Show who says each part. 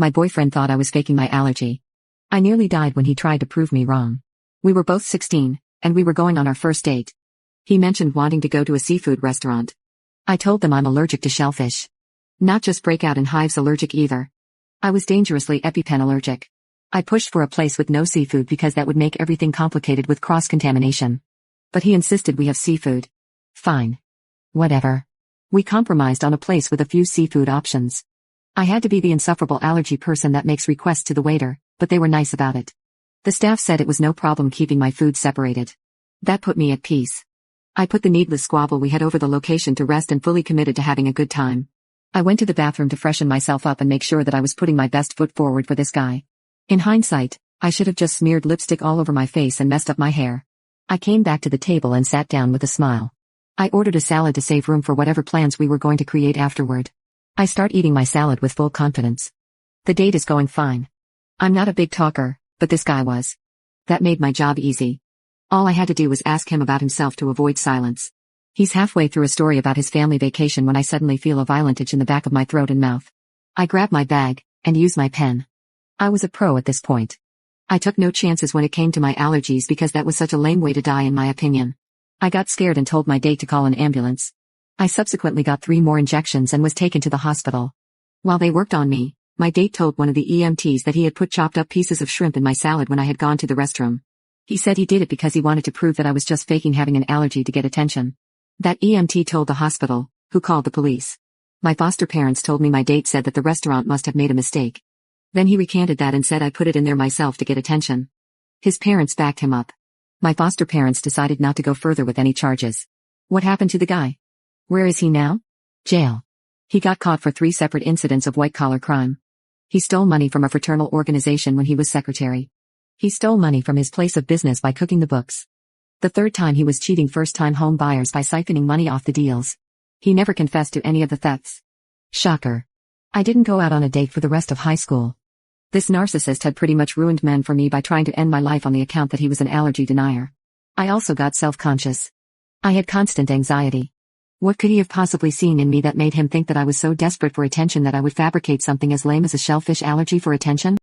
Speaker 1: My boyfriend thought I was faking my allergy. I nearly died when he tried to prove me wrong. We were both 16, and we were going on our first date. He mentioned wanting to go to a seafood restaurant. I told them I'm allergic to shellfish. Not just breakout in hives allergic either. I was dangerously EpiPen allergic. I pushed for a place with no seafood because that would make everything complicated with cross-contamination. But he insisted we have seafood. Fine. Whatever. We compromised on a place with a few seafood options. I had to be the insufferable allergy person that makes requests to the waiter, but they were nice about it. The staff said it was no problem keeping my food separated. That put me at peace. I put the needless squabble we had over the location to rest and fully committed to having a good time. I went to the bathroom to freshen myself up and make sure that I was putting my best foot forward for this guy. In hindsight, I should have just smeared lipstick all over my face and messed up my hair. I came back to the table and sat down with a smile. I ordered a salad to save room for whatever plans we were going to create afterward. I start eating my salad with full confidence. The date is going fine. I'm not a big talker, but this guy was. That made my job easy. All I had to do was ask him about himself to avoid silence. He's halfway through a story about his family vacation when I suddenly feel a violent itch in the back of my throat and mouth. I grab my bag, and use my pen. I was a pro at this point. I took no chances when it came to my allergies because that was such a lame way to die in my opinion. I got scared and told my date to call an ambulance. I subsequently got 3 more injections and was taken to the hospital. While they worked on me, my date told one of the EMTs that he had put chopped up pieces of shrimp in my salad when I had gone to the restroom. He said he did it because he wanted to prove that I was just faking having an allergy to get attention. That EMT told the hospital, who called the police. My foster parents told me my date said that the restaurant must have made a mistake. Then he recanted that and said I put it in there myself to get attention. His parents backed him up. My foster parents decided not to go further with any charges. What happened to the guy? Where is he now? Jail. He got caught for 3 separate incidents of white-collar crime. He stole money from a fraternal organization when he was secretary. He stole money from his place of business by cooking the books. The 3rd time he was cheating first-time home buyers by siphoning money off the deals. He never confessed to any of the thefts. Shocker. I didn't go out on a date for the rest of high school. This narcissist had pretty much ruined men for me by trying to end my life on the account that he was an allergy denier. I also got self-conscious. I had constant anxiety. What could he have possibly seen in me that made him think that I was so desperate for attention that I would fabricate something as lame as a shellfish allergy for attention?